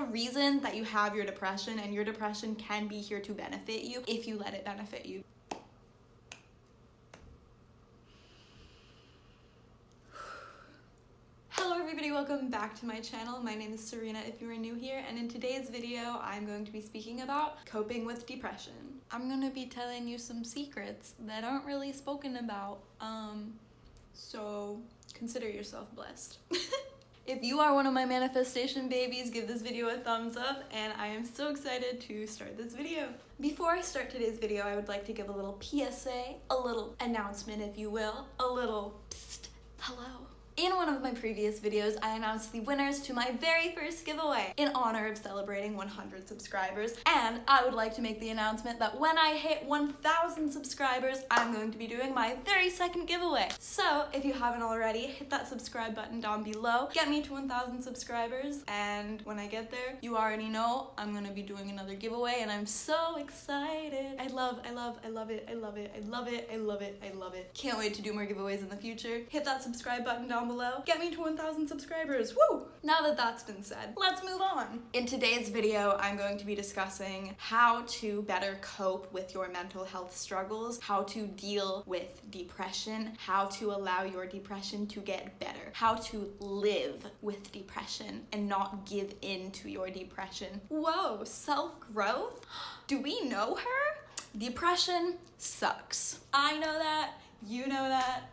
reason that you have your depression, and your depression can be here to benefit you if you let it benefit you. Hello everybody, welcome back to my channel. My name is Serena if you are new here, and in today's video I'm going to be speaking about coping with depression. I'm going to be telling you some secrets that aren't really spoken about, so consider yourself blessed. If you are one of my manifestation babies, give this video a thumbs up, and I am so excited to start this video. Before I start today's video, I would like to give a little PSA, a little announcement if you will, a little psst, hello. In one of my previous videos, I announced the winners to my very first giveaway in honor of celebrating 100 subscribers, and I would like to make the announcement that when I hit 1,000 subscribers, I'm going to be doing my very second giveaway. So if you haven't already, hit that subscribe button down below, get me to 1,000 subscribers, and when I get there, you already know I'm gonna be doing another giveaway, and I'm so excited. I love it, I love it, I love it, I love it, I love it. Can't wait to do more giveaways in the future. Hit that subscribe button down below. Get me to 1,000 subscribers. Woo! Now that that's been said, let's move on. In today's video, I'm going to be discussing how to better cope with your mental health struggles, how to deal with depression, how to allow your depression to get better, how to live with depression and not give in to your depression. Whoa, self-growth? Do we know her? Depression sucks. I know that, you know that,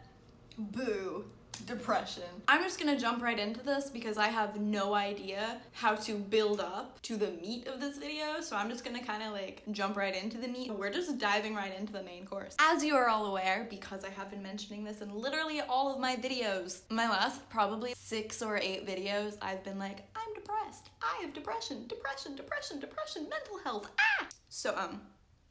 boo. Depression. I'm just gonna jump right into this because I have no idea how to build up to the meat of this video, so I'm just gonna kind of like jump right into the meat. We're just diving right into the main course. As you are all aware, because I have been mentioning this in literally all of my videos, my last probably 6 or 8 videos, I've been like, I'm depressed, I have depression, mental health, ah! So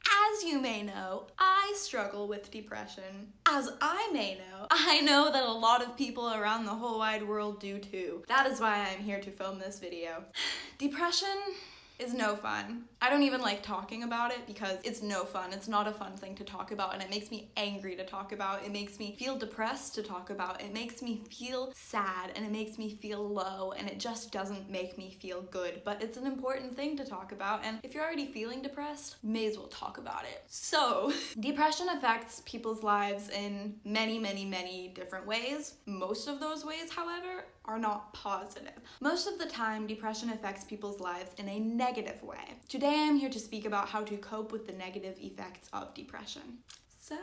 as you may know, I struggle with depression. As I may know, I know that a lot of people around the whole wide world do too. That is why I'm here to film this video. Depression is no fun. I don't even like talking about it because it's no fun. It's not a fun thing to talk about, and it makes me angry to talk about. It makes me feel depressed to talk about. It makes me feel sad, and it makes me feel low, and it just doesn't make me feel good. But it's an important thing to talk about, and if you're already feeling depressed, may as well talk about it. So, depression affects people's lives in many different ways. Most of those ways, however, are not positive. Most of the time, depression affects people's lives in a negative way. Today, I'm here to speak about how to cope with the negative effects of depression. So,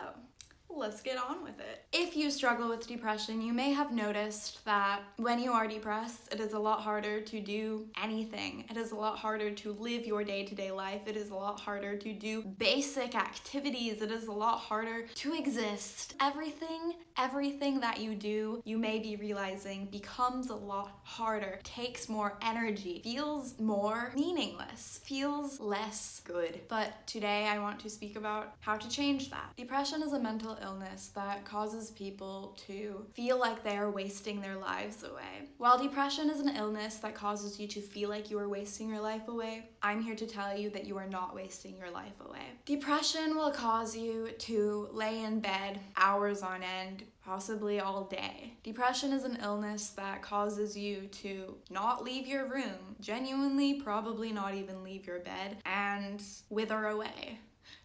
let's get on with it. If you struggle with depression, you may have noticed that when you are depressed, it is a lot harder to do anything. It is a lot harder to live your day-to-day life. It is a lot harder to do basic activities. It is a lot harder to exist. Everything that you do, you may be realizing becomes a lot harder, takes more energy, feels more meaningless, feels less good. But today I want to speak about how to change that. Depression is a mental illness that causes people to feel like they are wasting their lives away. While depression is an illness that causes you to feel like you are wasting your life away, I'm here to tell you that you are not wasting your life away. Depression will cause you to lay in bed hours on end, possibly all day. Depression is an illness that causes you to not leave your room, genuinely probably not even leave your bed, and wither away.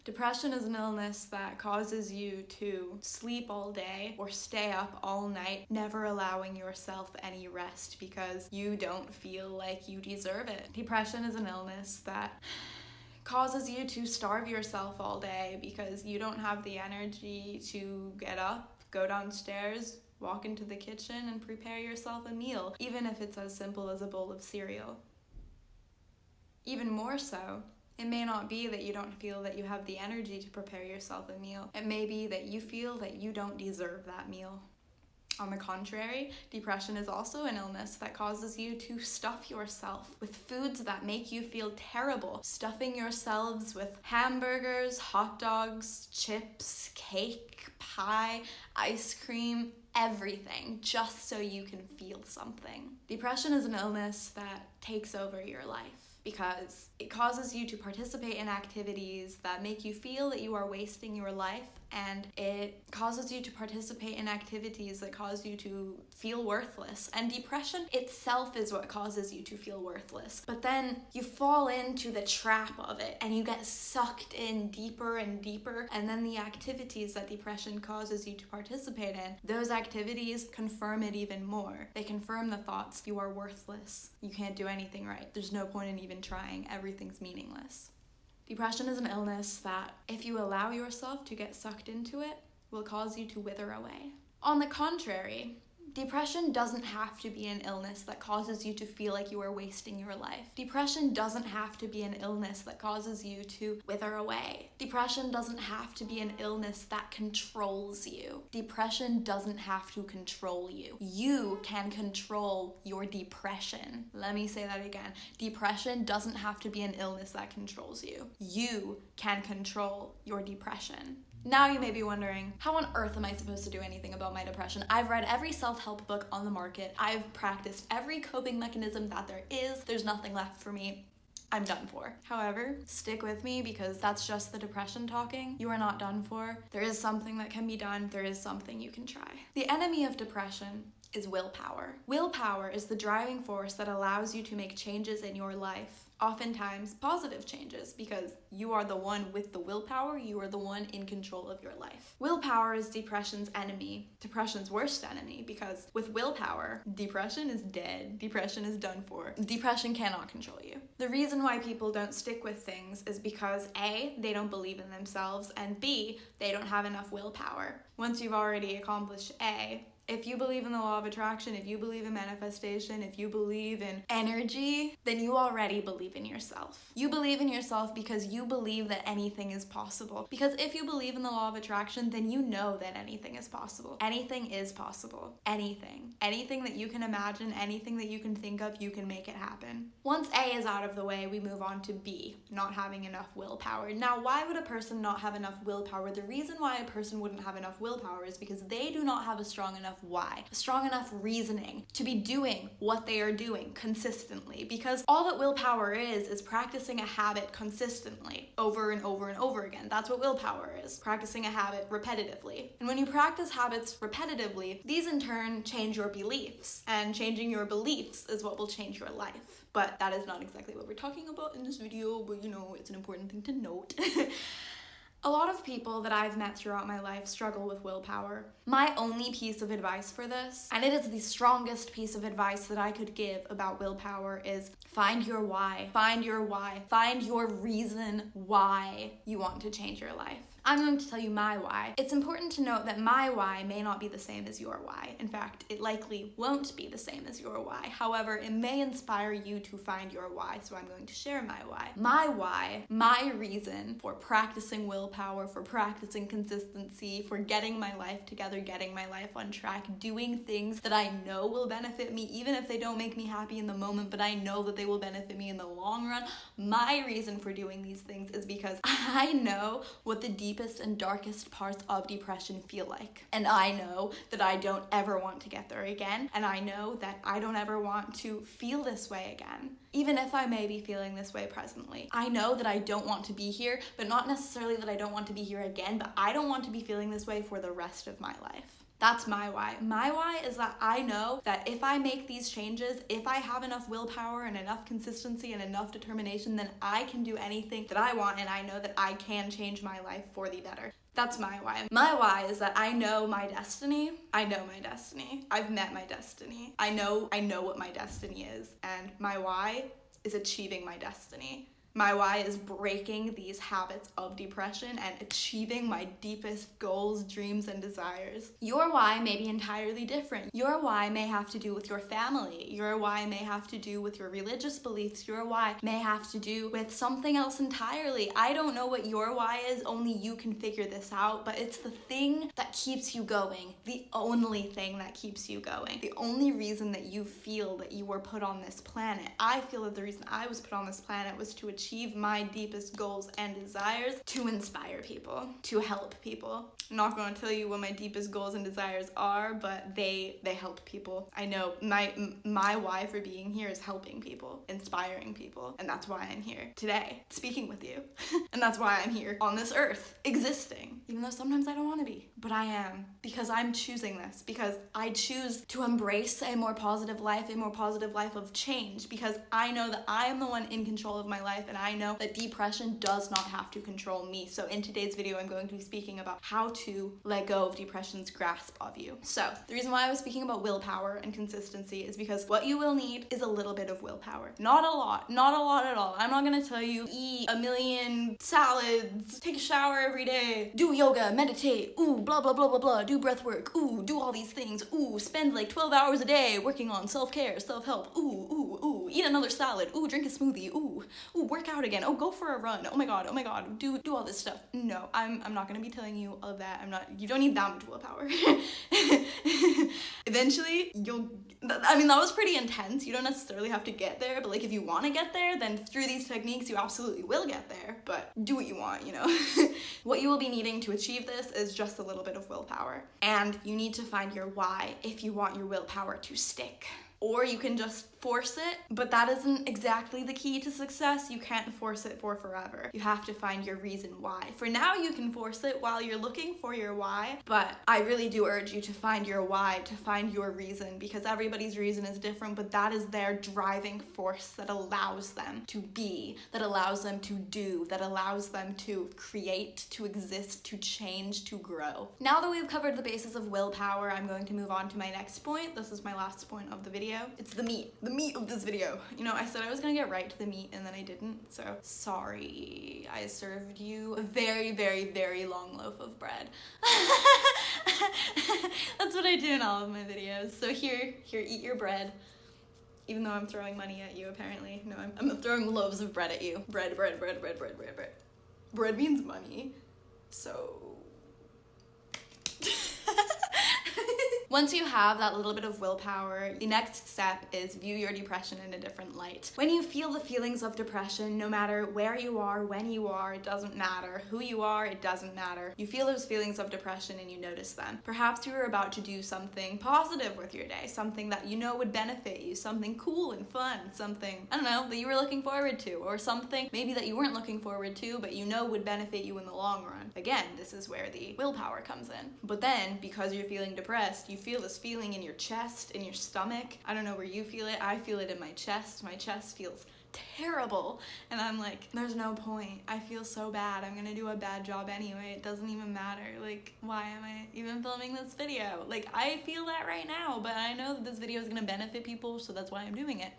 Depression is an illness that causes you to sleep all day or stay up all night, never allowing yourself any rest because you don't feel like you deserve it. Depression is an illness that causes you to starve yourself all day because you don't have the energy to get up, go downstairs, walk into the kitchen, and prepare yourself a meal, even if it's as simple as a bowl of cereal. Even more so, it may not be that you don't feel that you have the energy to prepare yourself a meal. It may be that you feel that you don't deserve that meal. On the contrary, depression is also an illness that causes you to stuff yourself with foods that make you feel terrible. Stuffing yourselves with hamburgers, hot dogs, chips, cake, pie, ice cream, everything just so you can feel something. Depression is an illness that takes over your life because it causes you to participate in activities that make you feel that you are wasting your life, and it causes you to participate in activities that cause you to feel worthless. And depression itself is what causes you to feel worthless. But then you fall into the trap of it and you get sucked in deeper and deeper, and then the activities that depression causes you to participate in, those activities confirm it even more. They confirm the thoughts, you are worthless, you can't do anything right, there's no point in even trying, everything's meaningless. Depression is an illness that, if you allow yourself to get sucked into it, will cause you to wither away. On the contrary, depression doesn't have to be an illness that causes you to feel like you are wasting your life. Depression doesn't have to be an illness that causes you to wither away. Depression doesn't have to be an illness that controls you. Depression doesn't have to control you. You can control your depression. Let me say that again. Depression doesn't have to be an illness that controls you. You can control your depression. Now you may be wondering, how on earth am I supposed to do anything about my depression? I've read every self-help book on the market. I've practiced every coping mechanism that there is. There's nothing left for me. I'm done for. However, stick with me because that's just the depression talking. You are not done for. There is something that can be done. There is something you can try. The enemy of depression is willpower. Willpower is the driving force that allows you to make changes in your life. Oftentimes positive changes, because you are the one with the willpower, you are the one in control of your life. Willpower is depression's enemy, depression's worst enemy, because with willpower, depression is dead, depression is done for. Depression cannot control you. The reason why people don't stick with things is because A, they don't believe in themselves, and B, they don't have enough willpower. Once you've already accomplished A, if you believe in the law of attraction, if you believe in manifestation, if you believe in energy, then you already believe in yourself. You believe in yourself because you believe that anything is possible. Because if you believe in the law of attraction, then you know that anything is possible. Anything is possible. Anything. Anything that you can imagine, anything that you can think of, you can make it happen. Once A is out of the way, we move on to B, not having enough willpower. Now, why would a person not have enough willpower? The reason why a person wouldn't have enough willpower is because they do not have a strong enough why, strong enough reasoning to be doing what they are doing consistently, because all that willpower is practicing a habit consistently over and over and over again. That's what willpower is, practicing a habit repetitively. And when you practice habits repetitively, these in turn change your beliefs, and changing your beliefs is what will change your life. But that is not exactly what we're talking about in this video, but you know, it's an important thing to note. A lot of people that I've met throughout my life struggle with willpower. My only piece of advice for this, and it is the strongest piece of advice that I could give about willpower, is find your why. Find your why. Find your reason why you want to change your life. I'm going to tell you my why. It's important to note that my why may not be the same as your why. In fact, it likely won't be the same as your why. However, it may inspire you to find your why, so I'm going to share my why. My why, my reason for practicing willpower, for practicing consistency, for getting my life together, getting my life on track, doing things that I know will benefit me, even if they don't make me happy in the moment, but I know that they will benefit me in the long run. My reason for doing these things is because I know what the deepest and darkest parts of depression feel like. And I know that I don't ever want to get there again. And I know that I don't ever want to feel this way again. Even if I may be feeling this way presently. I know that I don't want to be here, but not necessarily that I don't want to be here again, but I don't want to be feeling this way for the rest of my life. That's my why. My why is that I know that if I make these changes, if I have enough willpower and enough consistency and enough determination, then I can do anything that I want, and I know that I can change my life for the better. That's my why. My why is that I know my destiny. I know my destiny. I've met my destiny. I know what my destiny is, and my why is achieving my destiny. My why is breaking these habits of depression and achieving my deepest goals, dreams, and desires. Your why may be entirely different. Your why may have to do with your family. Your why may have to do with your religious beliefs. Your why may have to do with something else entirely. I don't know what your why is, only you can figure this out, but it's the thing that keeps you going. The only thing that keeps you going. The only reason that you feel that you were put on this planet. I feel that the reason I was put on this planet was to achieve achieve my deepest goals and desires to inspire people, to help people. I'm not going to tell you what my deepest goals and desires are, but they help people. I know my why for being here is helping people, inspiring people, and that's why I'm here today, speaking with you. And that's why I'm here on this earth, existing, even though sometimes I don't want to be, but I am, because I'm choosing this, because I choose to embrace a more positive life of change, because I know that I am the one in control of my life, and I know that depression does not have to control me. So in today's video, I'm going to be speaking about how to let go of depression's grasp of you. So the reason why I was speaking about willpower and consistency is because what you will need is a little bit of willpower. Not a lot at all. I'm not gonna tell you eat a million salads, take a shower every day, do yoga, meditate, ooh, blah, blah, blah, blah, blah, do breath work, ooh, do all these things, ooh, spend like 12 hours a day working on self-care, self-help, ooh, eat another salad, ooh, drink a smoothie, ooh, work out again, oh, go for a run, oh my god, do all this stuff. No, I'm not gonna be telling you all of that. You don't need that much willpower. Eventually, that was pretty intense. You don't necessarily have to get there, but like if you want to get there, then through these techniques, you absolutely will get there, but do what you want, you know? What you will be needing to achieve this is just a little bit of willpower. And you need to find your why if you want your willpower to stick. Or you can just force it, but that isn't exactly the key to success. You can't force it for forever. You have to find your reason why. For now, you can force it while you're looking for your why, but I really do urge you to find your why, to find your reason, because everybody's reason is different, but that is their driving force that allows them to be, that allows them to do, that allows them to create, to exist, to change, to grow. Now that we've covered the basis of willpower, I'm going to move on to my next point. This is my last point of the video. It's the meat of this video. You know, I said I was gonna get right to the meat and then I didn't, so sorry. I served you a very, very, very long loaf of bread. That's what I do in all of my videos. So here, eat your bread. Even though I'm throwing money at you, apparently. No, I'm throwing loaves of bread at you. Bread. Bread means money, so... Once you have that little bit of willpower, the next step is view your depression in a different light. When you feel the feelings of depression, no matter where you are, when you are, it doesn't matter. Who you are, it doesn't matter. You feel those feelings of depression and you notice them. Perhaps you are about to do something positive with your day, something that you know would benefit you, something cool and fun, something, I don't know, that you were looking forward to, or something maybe that you weren't looking forward to, but you know would benefit you in the long run. Again, this is where the willpower comes in. But then, because you're feeling depressed, you feel this feeling in your chest, in your stomach. I don't know where you feel it. I feel it in my chest. My chest feels terrible. And I'm like, there's no point. I feel so bad. I'm gonna do a bad job anyway. It doesn't even matter. Like, why am I even filming this video? Like, I feel that right now, but I know that this video is gonna benefit people, so that's why I'm doing it.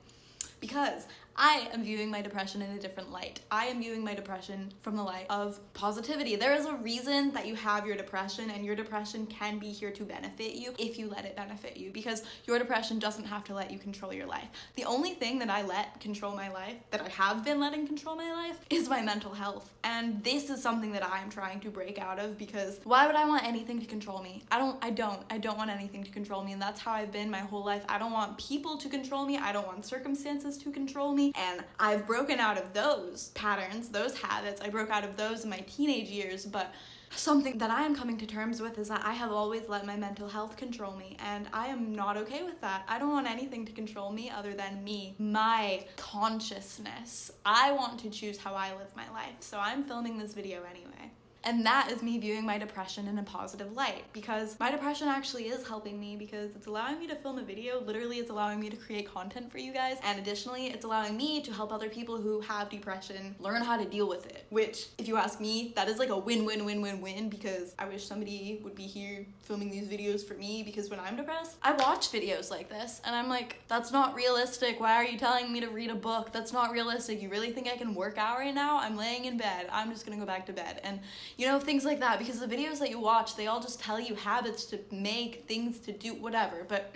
Because I am viewing my depression in a different light. I am viewing my depression from the light of positivity. There is a reason that you have your depression, and your depression can be here to benefit you if you let it benefit you, because your depression doesn't have to let you control your life. The only thing that I let control my life, that I have been letting control my life, is my mental health. And this is something that I'm trying to break out of, because why would I want anything to control me? I don't want anything to control me, and that's how I've been my whole life. I don't want people to control me. I don't want circumstances to control me. And I've broken out of those patterns, those habits. I broke out of those in my teenage years, but something that I am coming to terms with is that I have always let my mental health control me, and I am not okay with that. I don't want anything to control me other than me, my consciousness. I want to choose how I live my life, so I'm filming this video anyway. And that is me viewing my depression in a positive light, because my depression actually is helping me, because it's allowing me to film a video. Literally, it's allowing me to create content for you guys. And additionally, it's allowing me to help other people who have depression learn how to deal with it, which, if you ask me, that is like a win-win-win-win-win, because I wish somebody would be here filming these videos for me, because when I'm depressed, I watch videos like this and I'm like, that's not realistic. Why are you telling me to read a book? That's not realistic. You really think I can work out right now? I'm laying in bed. I'm just gonna go back to bed. And you know, things like that, because the videos that you watch, they all just tell you habits to make, things to do, whatever, but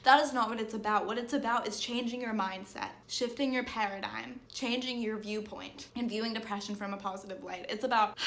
that is not what it's about. What it's about is changing your mindset, shifting your paradigm, changing your viewpoint, and viewing depression from a positive light. It's about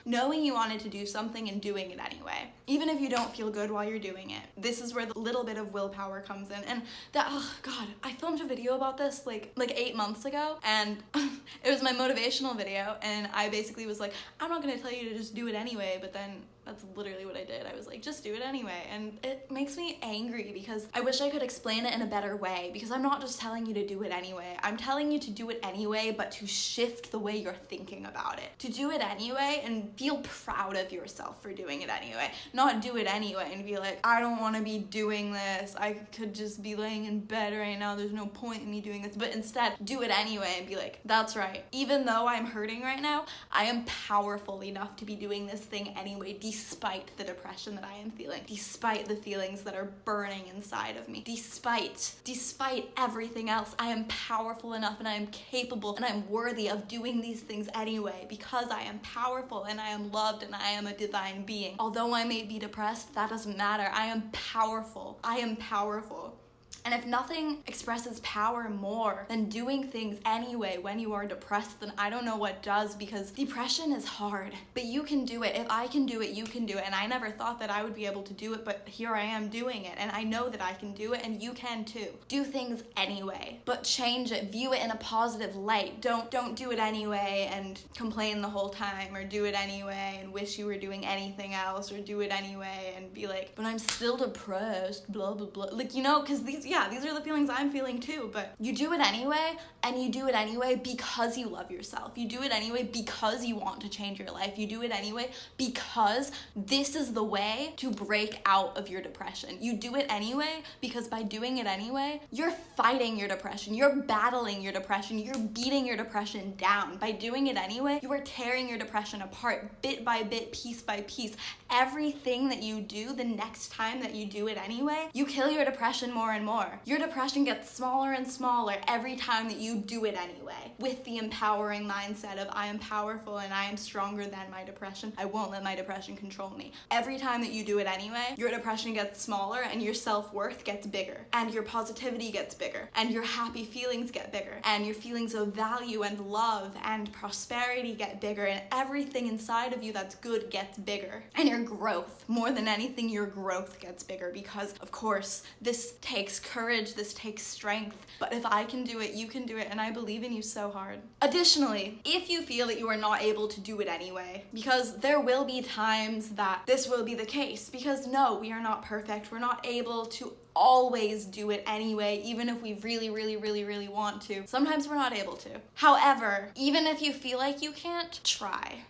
knowing you wanted to do something and doing it anyway, even if you don't feel good while you're doing it. This is where the little bit of willpower comes in. And that, oh God, I filmed a video about this like 8 months ago, and it was my motivational video, and I basically was like, I'm not gonna tell you to just do it anyway, but then that's literally what I did. I was like, just do it anyway. And it makes me angry because I wish I could explain it in a better way, because I'm not just telling you to do it anyway. I'm telling you to do it anyway, but to shift the way you're thinking about it. To do it anyway and feel proud of yourself for doing it anyway. Not do it anyway and be like, I don't want to be doing this. I could just be laying in bed right now. There's no point in me doing this. But instead, do it anyway and be like, that's right. Even though I'm hurting right now, I am powerful enough to be doing this thing anyway, despite the depression that I am feeling, despite the feelings that are burning inside of me, despite everything else, I am powerful enough and I am capable and I'm worthy of doing these things anyway, because I am powerful and I am loved and I am a divine being. Although I may be depressed, that doesn't matter. I am powerful. I am powerful. And if nothing expresses power more than doing things anyway when you are depressed, then I don't know what does, because depression is hard, but you can do it. If I can do it, you can do it. And I never thought that I would be able to do it, but here I am doing it. And I know that I can do it, and you can too. Do things anyway, but change it. View it in a positive light. Don't do it anyway and complain the whole time, or do it anyway and wish you were doing anything else, or do it anyway and be like, but I'm still depressed, blah, blah, blah. Like, you know, because these are the feelings I'm feeling too, but you do it anyway, and you do it anyway because you love yourself. You do it anyway because you want to change your life. You do it anyway because this is the way to break out of your depression. You do it anyway because by doing it anyway, you're fighting your depression. You're battling your depression. You're beating your depression down. By doing it anyway, you are tearing your depression apart bit by bit, piece by piece. Everything that you do the next time that you do it anyway, you kill your depression more and more. Your depression gets smaller and smaller every time that you do it anyway, with the empowering mindset of, I am powerful and I am stronger than my depression. I won't let my depression control me. Every time that you do it anyway, your depression gets smaller and your self-worth gets bigger, and your positivity gets bigger, and your happy feelings get bigger, and your feelings of value and love and prosperity get bigger, and everything inside of you that's good gets bigger. And your growth, more than anything, your growth gets bigger, because of course this takes courage, this takes strength, but if I can do it, you can do it, and I believe in you so hard. Additionally, if you feel that you are not able to do it anyway, because there will be times that this will be the case, because no, we are not perfect. We're not able to always do it anyway, even if we really, really, really, really want to. Sometimes we're not able to. However, even if you feel like you can't, try,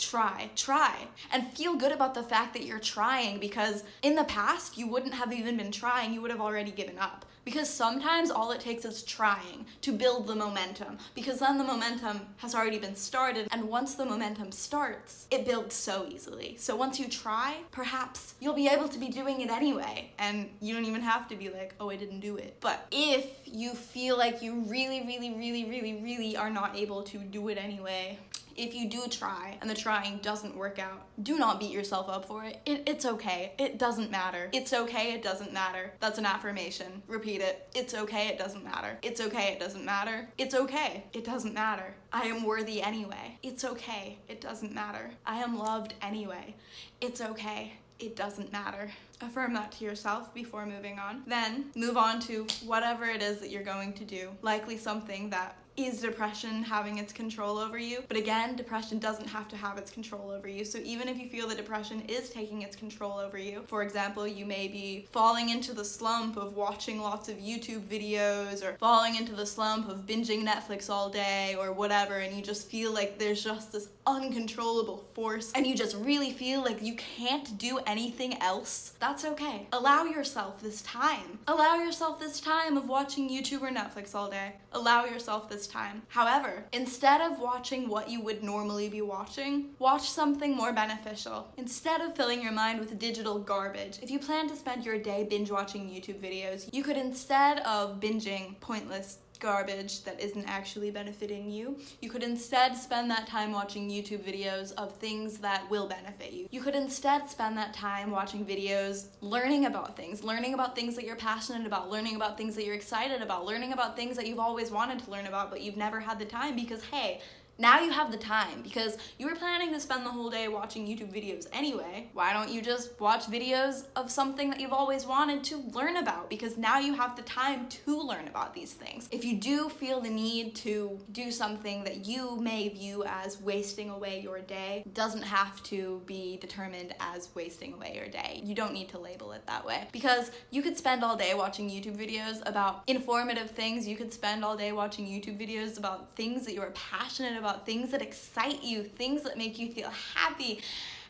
and feel good about the fact that you're trying, because in the past, you wouldn't have even been trying. You would have already given up. Because sometimes all it takes is trying to build the momentum, because then the momentum has already been started, and once the momentum starts, it builds so easily. So once you try, perhaps you'll be able to be doing it anyway, and you don't even have to be like, oh, I didn't do it. But if you feel like you really, really, really, really, really are not able to do it anyway, if you do try and the trying doesn't work out, do not beat yourself up for it. It's okay. It doesn't matter. It's okay. It doesn't matter. That's an affirmation. Repeat it. It's okay. It doesn't matter. It's okay. It doesn't matter. It's okay. It doesn't matter. I am worthy anyway. It's okay. It doesn't matter. I am loved anyway. It's okay. It doesn't matter. Affirm that to yourself before moving on. Then move on to whatever it is that you're going to do. Likely something that is depression having its control over you. But again, depression doesn't have to have its control over you. So even if you feel that depression is taking its control over you, for example, you may be falling into the slump of watching lots of YouTube videos, or falling into the slump of binging Netflix all day, or whatever, and you just feel like there's just this uncontrollable force, and you just really feel like you can't do anything else. That's okay. Allow yourself this time. Allow yourself this time of watching YouTube or Netflix all day. Allow yourself this time. However, instead of watching what you would normally be watching, watch something more beneficial. Instead of filling your mind with digital garbage, if you plan to spend your day binge watching YouTube videos, you could, instead of binging pointless garbage that isn't actually benefiting you. You could instead spend that time watching YouTube videos of things that will benefit you. You could instead spend that time watching videos, learning about things that you're passionate about, learning about things that you're excited about, learning about things that you've always wanted to learn about but you've never had the time, because hey, now you have the time, because you were planning to spend the whole day watching YouTube videos anyway. Why don't you just watch videos of something that you've always wanted to learn about? Because now you have the time to learn about these things. If you do feel the need to do something that you may view as wasting away your day, it doesn't have to be determined as wasting away your day. You don't need to label it that way, because you could spend all day watching YouTube videos about informative things. You could spend all day watching YouTube videos about things that you are passionate about, things that excite you, things that make you feel happy,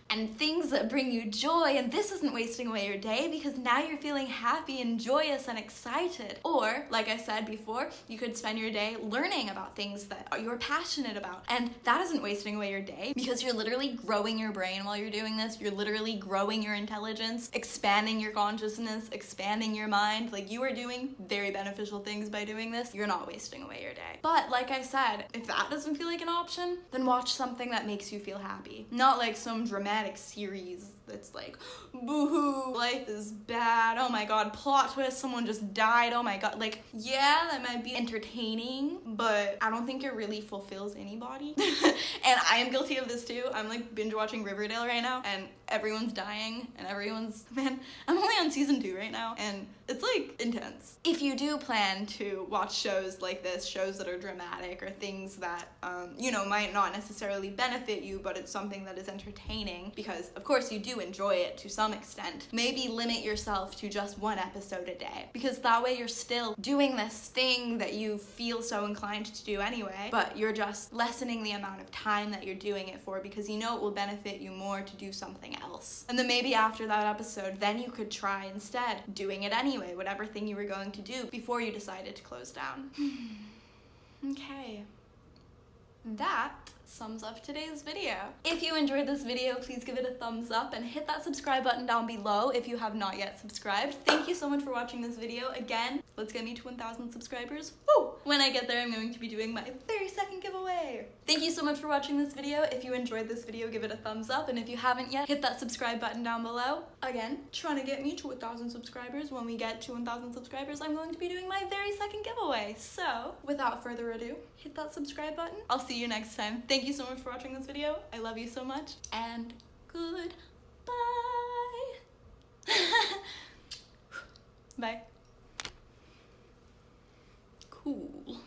and things that bring you joy. And this isn't wasting away your day, because now you're feeling happy and joyous and excited. Or, like I said before, you could spend your day learning about things that you're passionate about, and that isn't wasting away your day, because you're literally growing your brain while you're doing this. You're literally growing your intelligence, expanding your consciousness, expanding your mind. Like, you are doing very beneficial things by doing this. You're not wasting away your day. But like I said, if that doesn't feel like an option, then watch something that makes you feel happy. Not like some dramatic series that's like, boo-hoo, life is bad, oh my god, plot twist, someone just died, oh my god. Like, yeah, that might be entertaining, but I don't think it really fulfills anybody. And I am guilty of this too. I'm like binge watching Riverdale right now, and everyone's dying, and man, I'm only on season 2 right now, and it's like intense. If you do plan to watch shows like this, shows that are dramatic or things that, might not necessarily benefit you, but it's something that is entertaining, because of course you do enjoy it to some extent, maybe limit yourself to just 1 episode a day, because that way you're still doing this thing that you feel so inclined to do anyway, but you're just lessening the amount of time that you're doing it for, because you know it will benefit you more to do something else. And then maybe after that episode, then you could try instead doing it anyway, whatever thing you were going to do before you decided to close down. Okay. That sums up today's video. If you enjoyed this video, please give it a thumbs up and hit that subscribe button down below if you have not yet subscribed. Thank you so much for watching this video. Again, let's get me to 1,000 subscribers. Woo! When I get there, I'm going to be doing my very second giveaway. Thank you so much for watching this video. If you enjoyed this video, give it a thumbs up, and if you haven't yet, hit that subscribe button down below. Again, trying to get me to 1,000 subscribers. When we get to 1,000 subscribers, I'm going to be doing my very second giveaway. So, without further ado, hit that subscribe button. I'll see you next time. Thank you so much for watching this video. I love you so much, and goodbye. Bye. Cool.